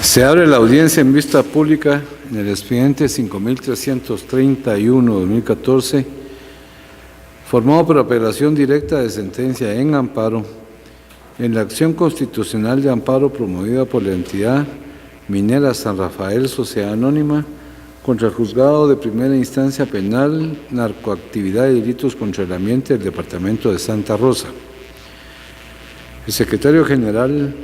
Se abre la audiencia en vista pública en el expediente 5331-2014, formado por apelación directa de sentencia en amparo, en la acción constitucional de amparo promovida por la entidad minera San Rafael Sociedad Anónima contra el Juzgado de Primera Instancia Penal, Narcoactividad y Delitos contra el Ambiente del Departamento de Santa Rosa. El secretario general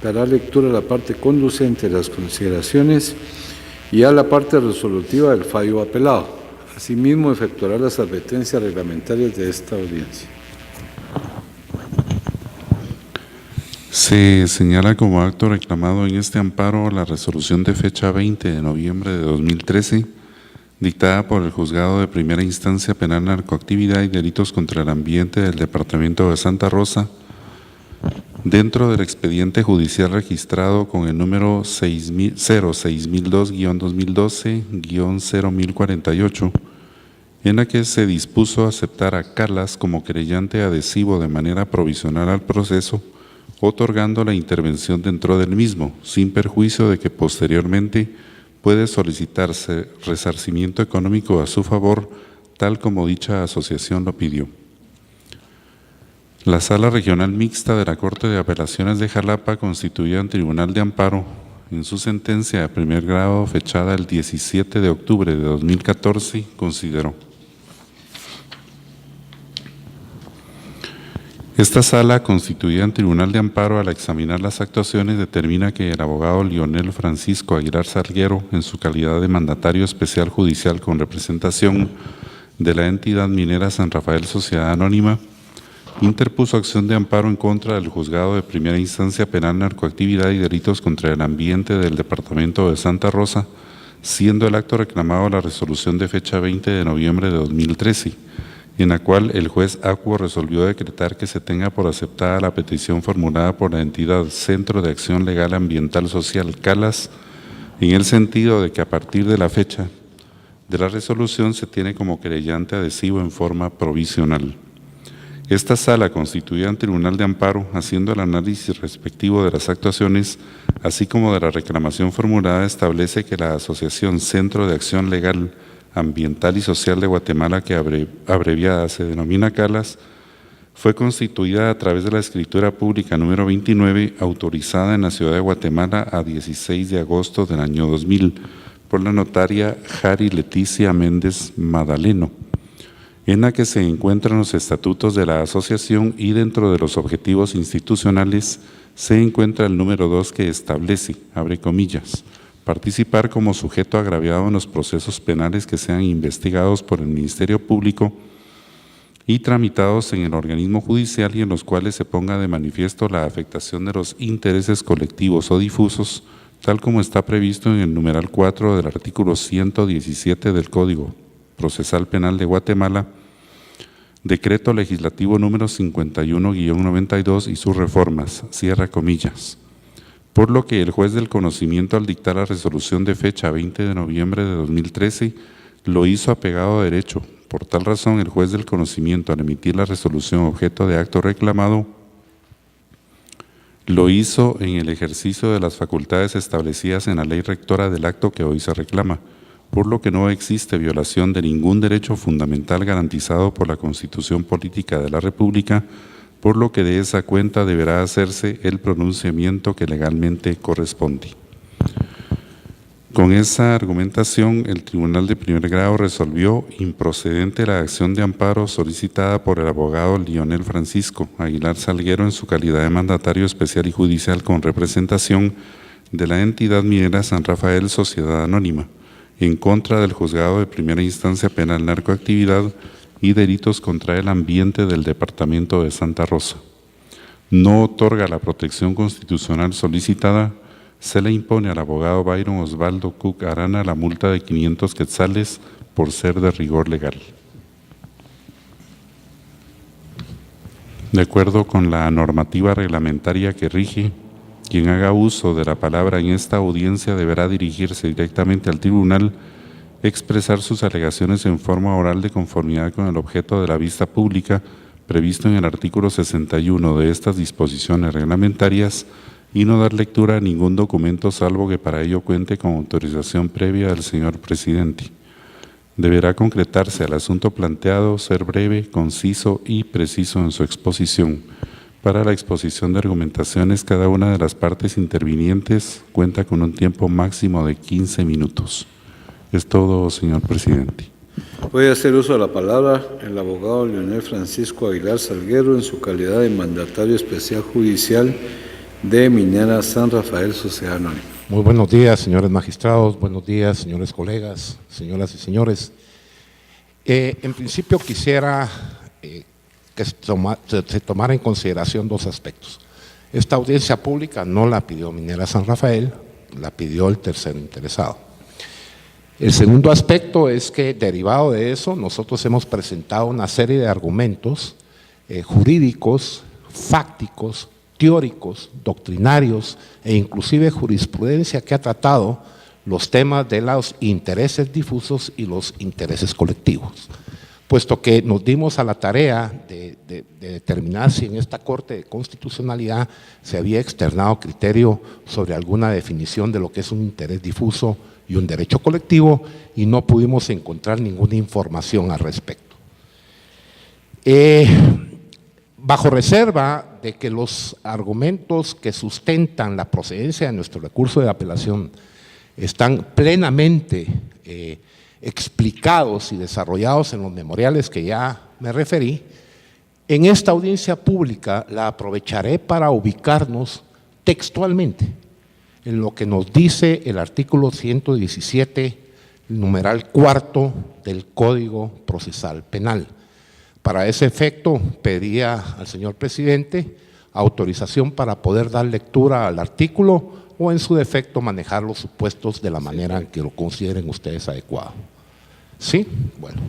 dará lectura a la parte conducente de las consideraciones y a la parte resolutiva del fallo apelado. Asimismo, efectuará las advertencias reglamentarias de esta audiencia. Se señala como acto reclamado en este amparo la resolución de fecha 20 de noviembre de 2013, dictada por el Juzgado de Primera Instancia Penal, Narcoactividad y Delitos contra el Ambiente del Departamento de Santa Rosa, dentro del expediente judicial registrado con el número 06002-2012-01048, en la que se dispuso aceptar a Calas como querellante adhesivo de manera provisional al proceso, otorgando la intervención dentro del mismo, sin perjuicio de que posteriormente puede solicitarse resarcimiento económico a su favor, tal como dicha asociación lo pidió. La Sala Regional Mixta de la Corte de Apelaciones de Jalapa, constituida en Tribunal de Amparo, en su sentencia de primer grado fechada el 17 de octubre de 2014, consideró: esta sala, constituida en Tribunal de Amparo, al examinar las actuaciones, determina que el abogado Leonel Francisco Aguilar Salguero, en su calidad de mandatario especial judicial con representación de la entidad minera San Rafael Sociedad Anónima, interpuso acción de amparo en contra del Juzgado de Primera Instancia Penal, Narcoactividad y Delitos contra el Ambiente del Departamento de Santa Rosa, siendo el acto reclamado la resolución de fecha 20 de noviembre de 2013, en la cual el juez acuo resolvió decretar que se tenga por aceptada la petición formulada por la entidad Centro de Acción Legal Ambiental Social Calas, en el sentido de que a partir de la fecha de la resolución se tiene como querellante adhesivo en forma provisional. Esta sala, constituida en Tribunal de Amparo, haciendo el análisis respectivo de las actuaciones, así como de la reclamación formulada, establece que la Asociación Centro de Acción Legal Ambiental y Social de Guatemala, que abreviada se denomina Calas, fue constituida a través de la escritura pública número 29, autorizada en la ciudad de Guatemala a 16 de agosto del año 2000, por la notaria Jari Leticia Méndez Madaleno, en la que se encuentran los estatutos de la asociación, y dentro de los objetivos institucionales se encuentra el número 2, que establece, abre comillas, participar como sujeto agraviado en los procesos penales que sean investigados por el Ministerio Público y tramitados en el organismo judicial, y en los cuales se ponga de manifiesto la afectación de los intereses colectivos o difusos, tal como está previsto en el numeral 4 del artículo 117 del Código Procesal Penal de Guatemala, Decreto Legislativo número 51-92 y sus reformas, cierra comillas. Por lo que el juez del conocimiento, al dictar la resolución de fecha 20 de noviembre de 2013, lo hizo apegado a derecho. Por tal razón, el juez del conocimiento, al emitir la resolución objeto de acto reclamado, lo hizo en el ejercicio de las facultades establecidas en la ley rectora del acto que hoy se reclama, por lo que no existe violación de ningún derecho fundamental garantizado por la Constitución Política de la República, por lo que de esa cuenta deberá hacerse el pronunciamiento que legalmente corresponde. Con esa argumentación, el Tribunal de Primer Grado resolvió improcedente la acción de amparo solicitada por el abogado Leonel Francisco Aguilar Salguero en su calidad de mandatario especial y judicial con representación de la entidad minera San Rafael Sociedad Anónima, en contra del Juzgado de Primera Instancia Penal, Narcoactividad y Delitos contra el Ambiente del Departamento de Santa Rosa. No otorga la protección constitucional solicitada, se le impone al abogado Byron Osvaldo Cook Arana la multa de 500 quetzales por ser de rigor legal. De acuerdo con la normativa reglamentaria que rige, quien haga uso de la palabra en esta audiencia deberá dirigirse directamente al tribunal, expresar sus alegaciones en forma oral de conformidad con el objeto de la vista pública previsto en el artículo 61 de estas disposiciones reglamentarias, y no dar lectura a ningún documento salvo que para ello cuente con autorización previa del señor presidente. Deberá concretarse al asunto planteado, ser breve, conciso y preciso en su exposición. Para la exposición de argumentaciones, cada una de las partes intervinientes cuenta con un tiempo máximo de 15 minutos. Es todo, señor presidente. Voy a hacer uso de la palabra el abogado Leonel Francisco Aguilar Salguero en su calidad de mandatario especial judicial de Minera San Rafael Sociedad Anónima. Muy buenos días, señores magistrados, buenos días, señores colegas, señoras y señores. En principio quisiera que se tomara en consideración dos aspectos. Esta audiencia pública no la pidió Minera San Rafael, la pidió el tercero interesado. El segundo aspecto es que, derivado de eso, nosotros hemos presentado una serie de argumentos jurídicos, fácticos, teóricos, doctrinarios e inclusive jurisprudencia que ha tratado los temas de los intereses difusos y los intereses colectivos, puesto que nos dimos a la tarea de determinar si en esta Corte de Constitucionalidad se había externado criterio sobre alguna definición de lo que es un interés difuso y un derecho colectivo, y no pudimos encontrar ninguna información al respecto. Bajo reserva de que los argumentos que sustentan la procedencia de nuestro recurso de apelación están plenamente explicados y desarrollados en los memoriales que ya me referí, en esta audiencia pública la aprovecharé para ubicarnos textualmente en lo que nos dice el artículo 117, numeral cuarto del Código Procesal Penal. Para ese efecto, pedía al señor presidente autorización para poder dar lectura al artículo o, en su defecto, manejar los supuestos de la manera en que lo consideren ustedes adecuado. ¿Sí? Bueno.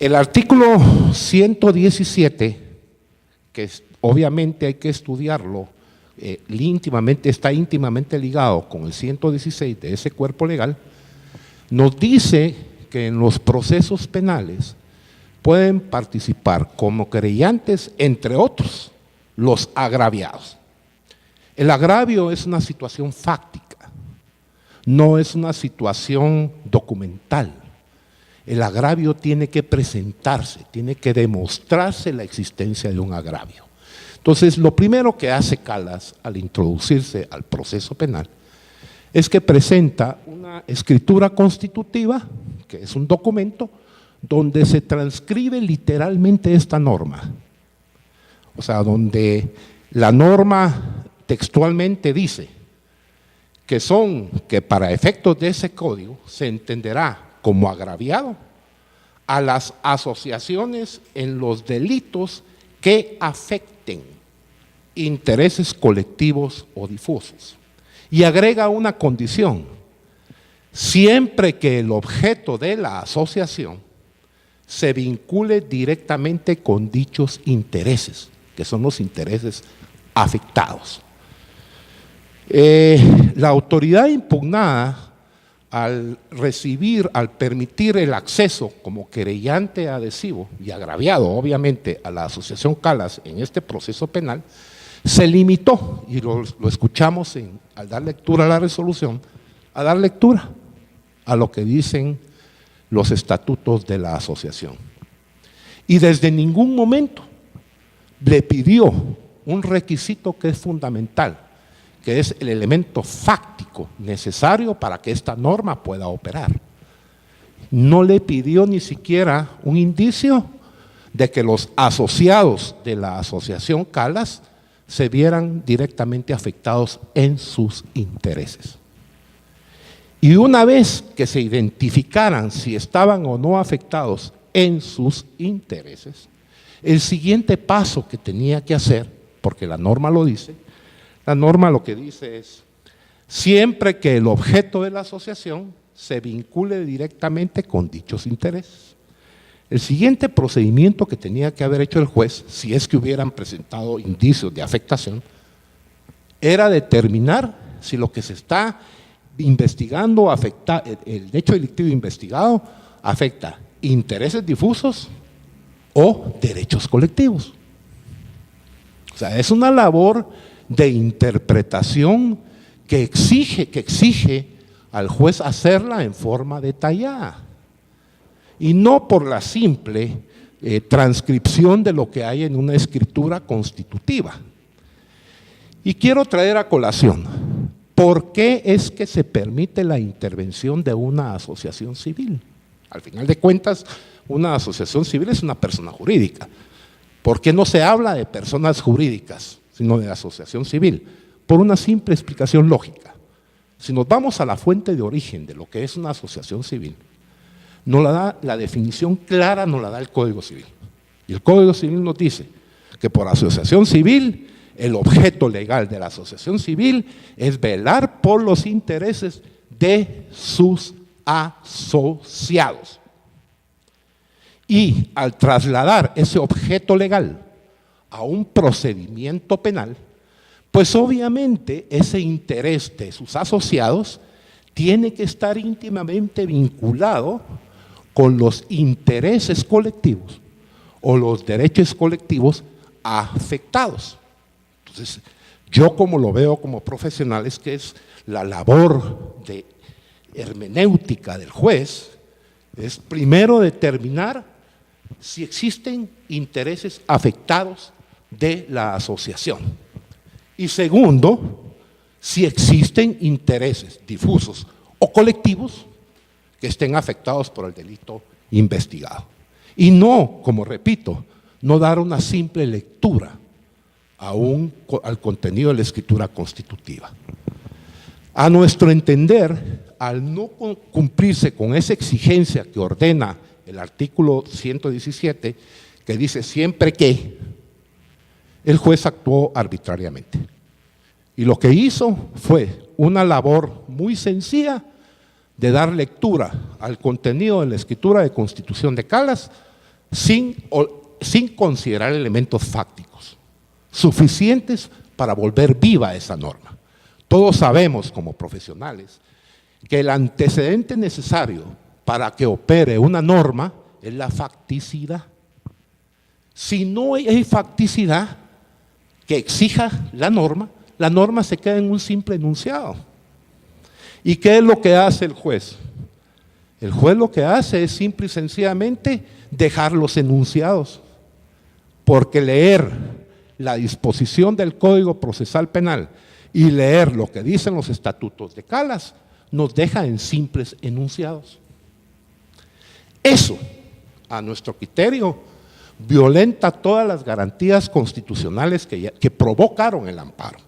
El artículo 117, que obviamente hay que estudiarlo, está íntimamente ligado con el 116 de ese cuerpo legal, nos dice que en los procesos penales pueden participar como querellantes, entre otros, los agraviados. El agravio es una situación fáctica, no es una situación documental. El agravio tiene que presentarse, tiene que demostrarse la existencia de un agravio. Entonces, lo primero que hace Calas al introducirse al proceso penal es que presenta una escritura constitutiva, que es un documento, donde se transcribe literalmente esta norma. O sea, donde la norma textualmente dice que para efectos de ese código se entenderá como agraviado a las asociaciones en los delitos que afecten intereses colectivos o difusos. Y agrega una condición: siempre que el objeto de la asociación se vincule directamente con dichos intereses, que son los intereses afectados. La autoridad impugnada, al permitir el acceso como querellante adhesivo y agraviado, obviamente, a la asociación Calas en este proceso penal, se limitó, y lo escuchamos al dar lectura a la resolución, a dar lectura a lo que dicen los estatutos de la asociación. Y desde ningún momento le pidió un requisito que es fundamental, que es el elemento fáctico necesario para que esta norma pueda operar. No le pidió ni siquiera un indicio de que los asociados de la asociación Calas se vieran directamente afectados en sus intereses. Y una vez que se identificaran si estaban o no afectados en sus intereses, el siguiente paso que tenía que hacer, porque la norma lo dice, la norma lo que dice es: siempre que el objeto de la asociación se vincule directamente con dichos intereses. El siguiente procedimiento que tenía que haber hecho el juez, si es que hubieran presentado indicios de afectación, era determinar si lo que se está investigando afecta, el hecho delictivo investigado afecta intereses difusos o derechos colectivos. O sea, es una labor de interpretación que exige al juez hacerla en forma detallada y no por la simple transcripción de lo que hay en una escritura constitutiva. Y quiero traer a colación, ¿por qué es que se permite la intervención de una asociación civil? Al final de cuentas, una asociación civil es una persona jurídica. ¿Por qué no se habla de personas jurídicas, sino de asociación civil? Por una simple explicación lógica. Si nos vamos a la fuente de origen de lo que es una asociación civil, nos la da la definición clara, nos la da el Código Civil. Y el Código Civil nos dice que por asociación civil, el objeto legal de la asociación civil es velar por los intereses de sus asociados. Y al trasladar ese objeto legal a un procedimiento penal, pues obviamente ese interés de sus asociados tiene que estar íntimamente vinculado con los intereses colectivos o los derechos colectivos afectados. Entonces, yo como lo veo como profesional es que es la labor de hermenéutica del juez, es primero determinar si existen intereses afectados de la asociación y segundo, si existen intereses difusos o colectivos que estén afectados por el delito investigado. Y no, como repito, no dar una simple lectura al contenido de la escritura constitutiva. A nuestro entender, al no cumplirse con esa exigencia que ordena el artículo 117, que dice siempre que, el juez actuó arbitrariamente. Y lo que hizo fue una labor muy sencilla de dar lectura al contenido de la escritura de Constitución de Calas sin considerar elementos fácticos suficientes para volver viva esa norma. Todos sabemos como profesionales que el antecedente necesario para que opere una norma es la facticidad. Si no hay facticidad que exija la norma se queda en un simple enunciado. ¿Y qué es lo que hace el juez? El juez lo que hace es simple y sencillamente dejar los enunciados, porque leer la disposición del Código Procesal Penal y leer lo que dicen los estatutos de Calas nos deja en simples enunciados. Eso, a nuestro criterio, violenta todas las garantías constitucionales que provocaron el amparo,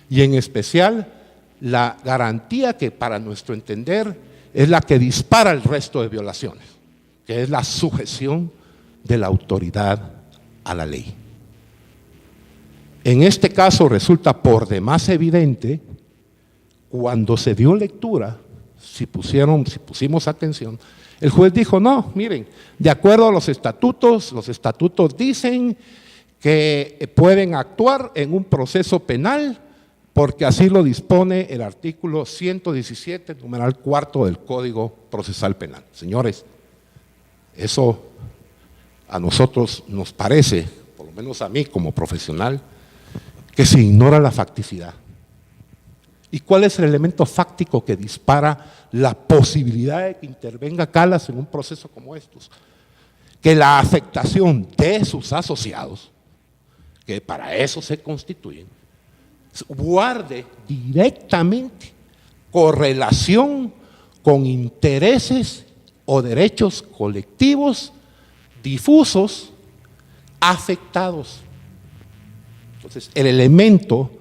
y en especial la garantía que para nuestro entender es la que dispara el resto de violaciones, que es la sujeción de la autoridad a la ley. En este caso resulta por demás evidente, cuando se dio lectura, si pusimos atención, el juez dijo, no, miren, de acuerdo a los estatutos dicen que pueden actuar en un proceso penal porque así lo dispone el artículo 117, numeral 4 del Código Procesal Penal. Señores, eso a nosotros nos parece, por lo menos a mí como profesional, que se ignora la facticidad. ¿Y cuál es el elemento fáctico que dispara la posibilidad de que intervenga Calas en un proceso como estos? Que la afectación de sus asociados, que para eso se constituyen, guarde directamente correlación con intereses o derechos colectivos difusos afectados. Entonces, el elemento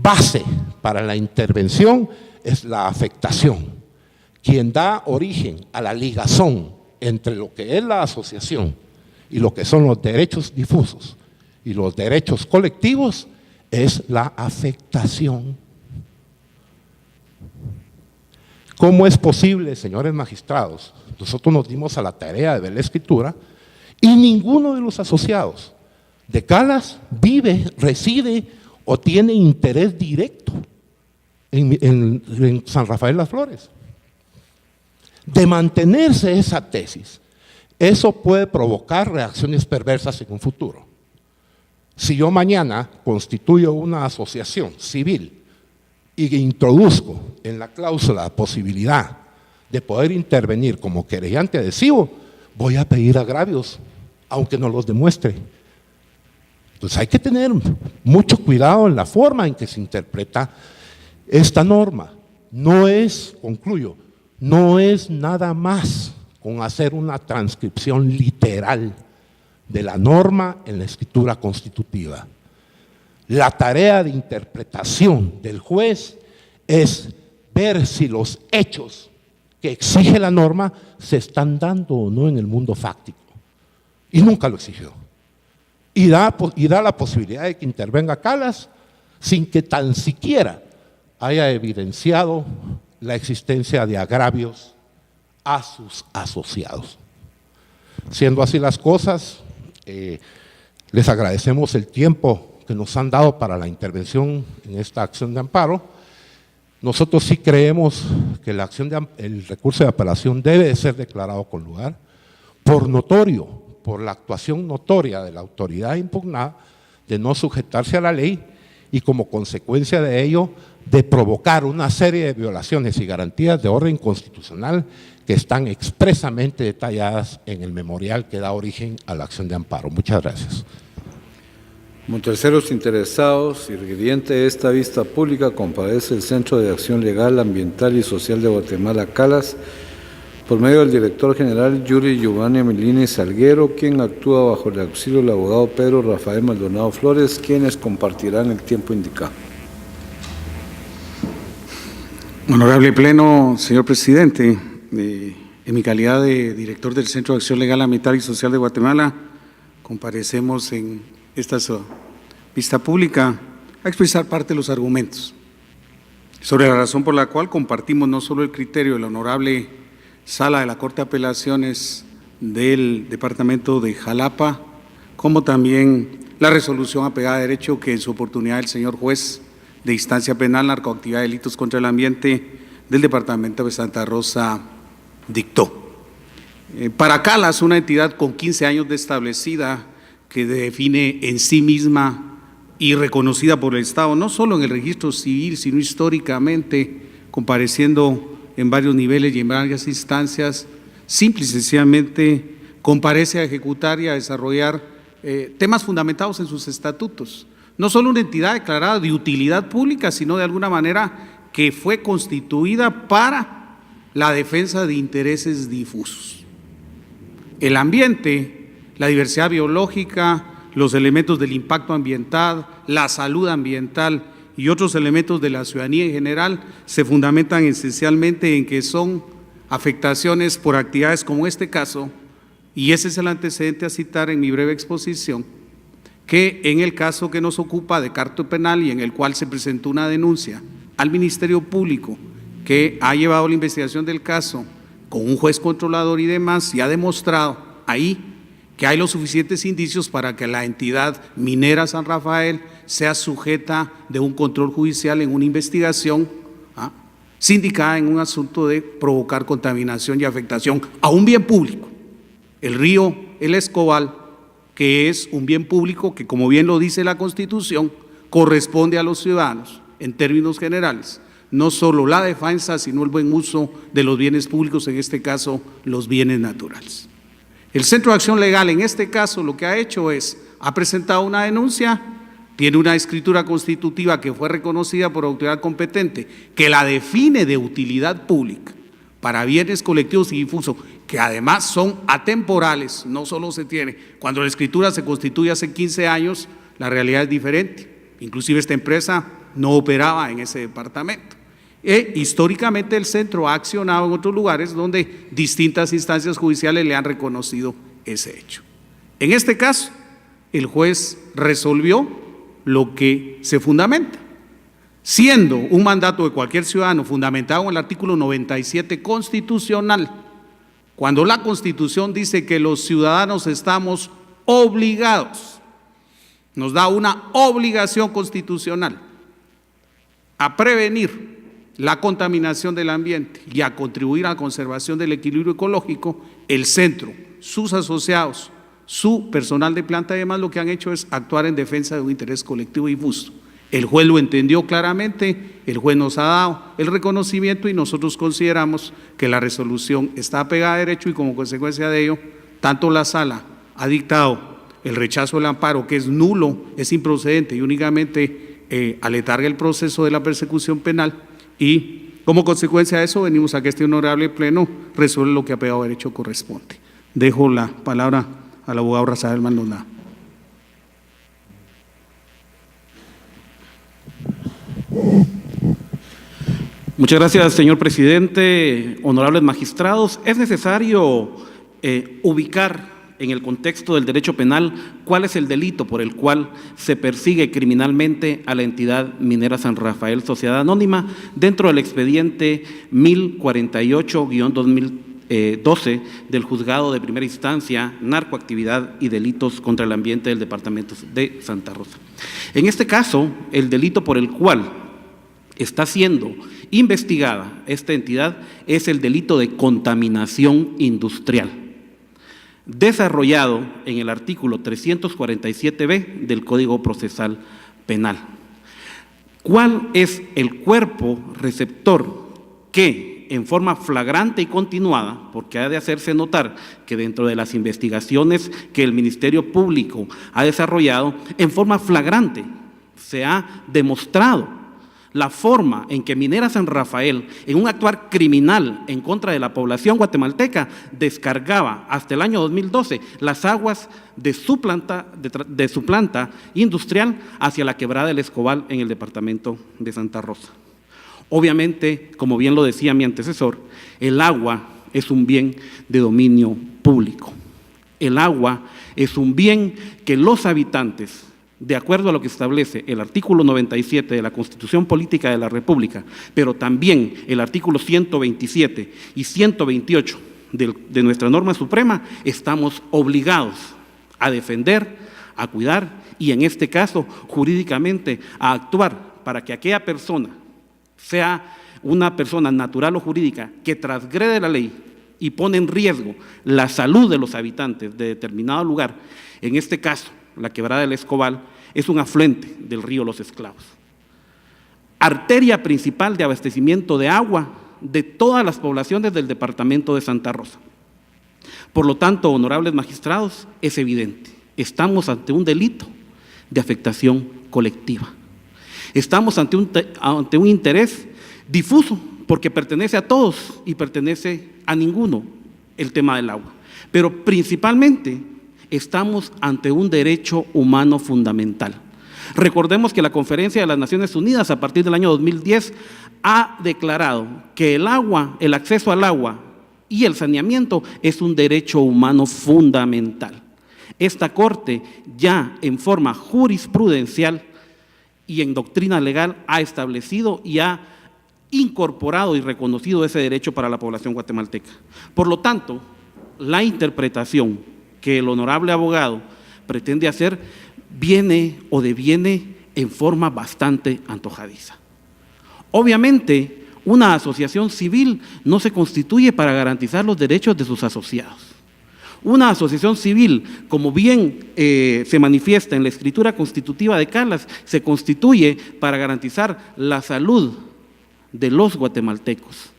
base para la intervención es la afectación, quien da origen a la ligazón entre lo que es la asociación y lo que son los derechos difusos y los derechos colectivos es la afectación. ¿Cómo es posible, señores magistrados? Nosotros nos dimos a la tarea de ver la escritura y ninguno de los asociados de Calas vive, reside o tiene interés directo en San Rafael Las Flores. De mantenerse esa tesis, eso puede provocar reacciones perversas en un futuro. Si yo mañana constituyo una asociación civil y introduzco en la cláusula la posibilidad de poder intervenir como querellante adhesivo, voy a pedir agravios, aunque no los demuestre. Entonces hay que tener mucho cuidado en la forma en que se interpreta esta norma. No es, concluyo, no es nada más con hacer una transcripción literal de la norma en la escritura constitutiva. La tarea de interpretación del juez es ver si los hechos que exige la norma se están dando o no en el mundo fáctico. Y nunca lo exigió. Y da la posibilidad de que intervenga Calas sin que tan siquiera haya evidenciado la existencia de agravios a sus asociados. Siendo así las cosas, les agradecemos el tiempo que nos han dado para la intervención en esta acción de amparo. Nosotros sí creemos que el recurso de apelación debe de ser declarado con lugar por la actuación notoria de la autoridad impugnada de no sujetarse a la ley y como consecuencia de ello de provocar una serie de violaciones y garantías de orden constitucional que están expresamente detalladas en el memorial que da origen a la acción de amparo. Muchas gracias. Como terceros interesados y requiriente de esta vista pública, comparece el Centro de Acción Legal, Ambiental y Social de Guatemala, Calas, por medio del director general Yuri Giovanni Melini Salguero, quien actúa bajo el auxilio del abogado Pedro Rafael Maldonado Flores, quienes compartirán el tiempo indicado. Honorable Pleno, señor presidente, en mi calidad de director del Centro de Acción Legal, Ambiental y Social de Guatemala, comparecemos en esta vista pública a expresar parte de los argumentos sobre la razón por la cual compartimos no solo el criterio de la honorable Sala de la Corte de Apelaciones del Departamento de Jalapa, como también la resolución apegada a derecho que en su oportunidad el señor juez de instancia penal, narcoactividad y delitos contra el ambiente del Departamento de Santa Rosa dictó. Para Calas, una entidad con 15 años de establecida, que define en sí misma y reconocida por el Estado, no solo en el registro civil, sino históricamente, compareciendo en varios niveles y en varias instancias, simple y sencillamente comparece a ejecutar y a desarrollar temas fundamentados en sus estatutos. No solo una entidad declarada de utilidad pública, sino de alguna manera que fue constituida para la defensa de intereses difusos. El ambiente, la diversidad biológica, los elementos del impacto ambiental, la salud ambiental y otros elementos de la ciudadanía en general se fundamentan esencialmente en que son afectaciones por actividades como este caso, y ese es el antecedente a citar en mi breve exposición, que en el caso que nos ocupa de carto penal y en el cual se presentó una denuncia al Ministerio Público que ha llevado la investigación del caso con un juez controlador y demás, y ha demostrado ahí que hay los suficientes indicios para que la entidad minera San Rafael sea sujeta de un control judicial en una investigación sindicada en un asunto de provocar contaminación y afectación a un bien público, el río El Escobal, que es un bien público que, como bien lo dice la Constitución, corresponde a los ciudadanos en términos generales, no solo la defensa, sino el buen uso de los bienes públicos, en este caso los bienes naturales. El Centro de Acción Legal en este caso lo que ha hecho es, ha presentado una denuncia, tiene una escritura constitutiva que fue reconocida por autoridad competente, que la define de utilidad pública para bienes colectivos y difusos, que además son atemporales, no solo se tiene. Cuando la escritura se constituye hace 15 años, la realidad es diferente. Inclusive esta empresa no operaba en ese departamento. Históricamente el centro ha accionado en otros lugares donde distintas instancias judiciales le han reconocido ese hecho. En este caso, el juez resolvió lo que se fundamenta, siendo un mandato de cualquier ciudadano fundamentado en el artículo 97 constitucional, cuando la Constitución dice que los ciudadanos estamos obligados, nos da una obligación constitucional a prevenir la contaminación del ambiente y a contribuir a la conservación del equilibrio ecológico. El centro, sus asociados, su personal de planta, además lo que han hecho es actuar en defensa de un interés colectivo y justo. El juez lo entendió claramente, el juez nos ha dado el reconocimiento y nosotros consideramos que la resolución está apegada a derecho y como consecuencia de ello, tanto la sala ha dictado el rechazo del amparo, que es nulo, es improcedente y únicamente aletarga el proceso de la persecución penal, y como consecuencia de eso venimos a que este honorable pleno resuelva lo que apegado a derecho corresponde. Dejo la palabra al abogado Razael Maldonado. Muchas gracias, señor presidente, honorables magistrados. Es necesario ubicar en el contexto del derecho penal cuál es el delito por el cual se persigue criminalmente a la entidad minera San Rafael Sociedad Anónima dentro del expediente 1048-2012 del Juzgado de Primera Instancia, Narcoactividad y Delitos contra el Ambiente del Departamento de Santa Rosa. En este caso, el delito por el cual está siendo investigada esta entidad es el delito de contaminación industrial, desarrollado en el artículo 347b del Código Procesal Penal. ¿Cuál es el cuerpo receptor que en forma flagrante y continuada, porque ha de hacerse notar que dentro de las investigaciones que el Ministerio Público ha desarrollado, en forma flagrante se ha demostrado la forma en que Minera San Rafael, en un actuar criminal en contra de la población guatemalteca, descargaba hasta el año 2012 las aguas de su planta industrial hacia la quebrada del Escobal en el departamento de Santa Rosa. Obviamente, como bien lo decía mi antecesor, el agua es un bien de dominio público. El agua es un bien que los habitantes, de acuerdo a lo que establece el artículo 97 de la Constitución Política de la República, pero también el artículo 127 y 128 de nuestra norma suprema, estamos obligados a defender, a cuidar y en este caso jurídicamente a actuar para que aquella persona, sea una persona natural o jurídica, que transgrede la ley y pone en riesgo la salud de los habitantes de determinado lugar, en este caso la quebrada del Escobal, es un afluente del río Los Esclavos, arteria principal de abastecimiento de agua de todas las poblaciones del departamento de Santa Rosa. Por lo tanto, honorables magistrados, es evidente, estamos ante un delito de afectación colectiva. Estamos ante un interés difuso, porque pertenece a todos y pertenece a ninguno el tema del agua. Pero principalmente estamos ante un derecho humano fundamental. Recordemos que la Conferencia de las Naciones Unidas, a partir del año 2010, ha declarado que el agua, el acceso al agua y el saneamiento es un derecho humano fundamental. Esta Corte ya en forma jurisprudencial y en doctrina legal ha establecido y ha incorporado y reconocido ese derecho para la población guatemalteca. Por lo tanto, la interpretación que el honorable abogado pretende hacer viene o deviene en forma bastante antojadiza. Obviamente, una asociación civil no se constituye para garantizar los derechos de sus asociados. Una asociación civil, como bien se manifiesta en la escritura constitutiva de Calas, se constituye para garantizar la salud de los guatemaltecos,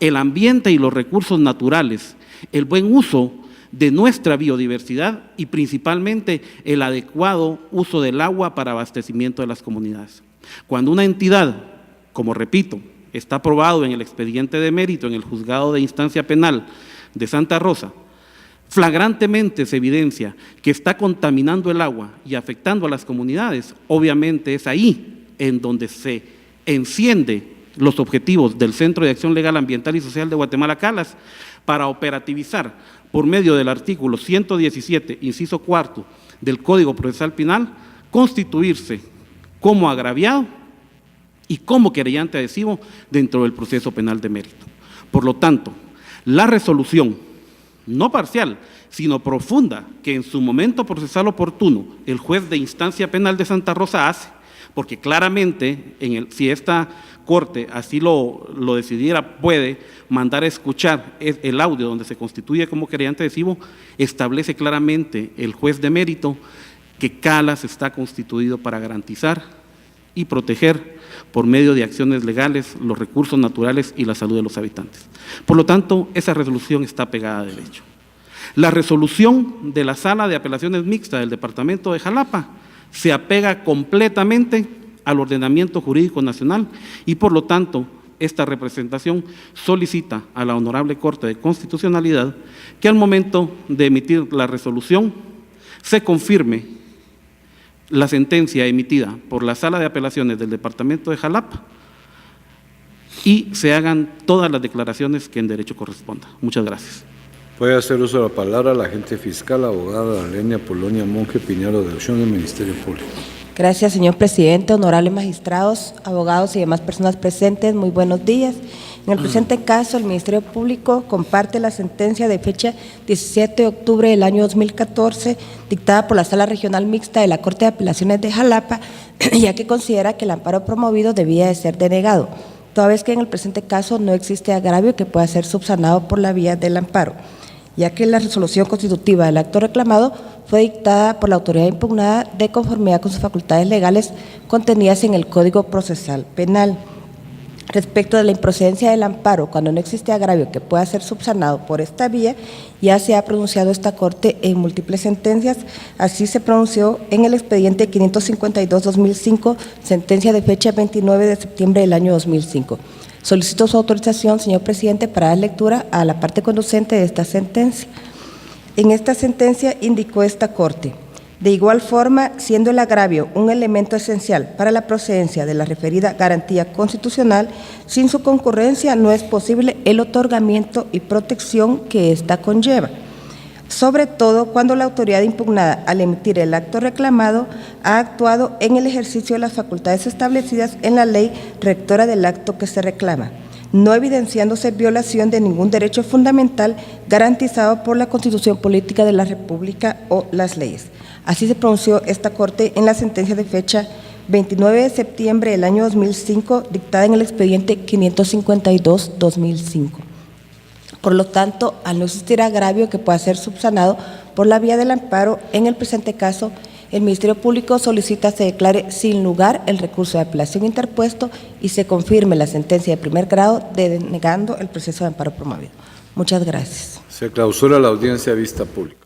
el ambiente y los recursos naturales, el buen uso de nuestra biodiversidad y principalmente el adecuado uso del agua para abastecimiento de las comunidades. Cuando una entidad, como repito, está aprobado en el expediente de mérito en el Juzgado de Instancia Penal de Santa Rosa, flagrantemente se evidencia que está contaminando el agua y afectando a las comunidades, obviamente es ahí en donde se enciende los objetivos del Centro de Acción Legal, Ambiental y Social de Guatemala, Calas, para operativizar por medio del artículo 117, inciso cuarto del Código Procesal Penal, constituirse como agraviado y como querellante adhesivo dentro del proceso penal de mérito. Por lo tanto, la resolución, no parcial, sino profunda, que en su momento procesal oportuno el juez de Instancia Penal de Santa Rosa hace, porque claramente, si esta Corte así lo decidiera, puede mandar a escuchar el audio donde se constituye como querellante adhesivo, establece claramente el juez de mérito que Calas está constituido para garantizar y proteger por medio de acciones legales los recursos naturales y la salud de los habitantes. Por lo tanto, esa resolución está pegada a derecho. La resolución de la Sala de Apelaciones Mixta del Departamento de Jalapa se apega completamente al ordenamiento jurídico nacional y, por lo tanto, esta representación solicita a la Honorable Corte de Constitucionalidad que al momento de emitir la resolución se confirme la sentencia emitida por la Sala de Apelaciones del Departamento de Jalapa y se hagan todas las declaraciones que en derecho corresponda. Muchas gracias. Puede hacer uso de la palabra la agente fiscal, abogada Alenia Polonia Monge Piñero, de opción del Ministerio Público. Gracias, señor presidente, honorables magistrados, abogados y demás personas presentes, muy buenos días. En el presente caso, el Ministerio Público comparte la sentencia de fecha 17 de octubre del año 2014, dictada por la Sala Regional Mixta de la Corte de Apelaciones de Jalapa, ya que considera que el amparo promovido debía de ser denegado, toda vez que en el presente caso no existe agravio que pueda ser subsanado por la vía del amparo, ya que la resolución constitutiva del acto reclamado fue dictada por la autoridad impugnada de conformidad con sus facultades legales contenidas en el Código Procesal Penal. Respecto de la improcedencia del amparo, cuando no existe agravio que pueda ser subsanado por esta vía, ya se ha pronunciado esta Corte en múltiples sentencias. Así se pronunció en el expediente 552-2005, sentencia de fecha 29 de septiembre del año 2005. Solicito su autorización, señor presidente, para dar lectura a la parte conducente de esta sentencia. En esta sentencia indicó esta Corte: de igual forma, siendo el agravio un elemento esencial para la procedencia de la referida garantía constitucional, sin su concurrencia no es posible el otorgamiento y protección que ésta conlleva, sobre todo cuando la autoridad impugnada, al emitir el acto reclamado, ha actuado en el ejercicio de las facultades establecidas en la ley rectora del acto que se reclama, no evidenciándose violación de ningún derecho fundamental garantizado por la Constitución Política de la República o las leyes. Así se pronunció esta Corte en la sentencia de fecha 29 de septiembre del año 2005, dictada en el expediente 552-2005. Por lo tanto, al no existir agravio que pueda ser subsanado por la vía del amparo, en el presente caso, el Ministerio Público solicita se declare sin lugar el recurso de apelación interpuesto y se confirme la sentencia de primer grado denegando el proceso de amparo promovido. Muchas gracias. Se clausura la audiencia vista pública.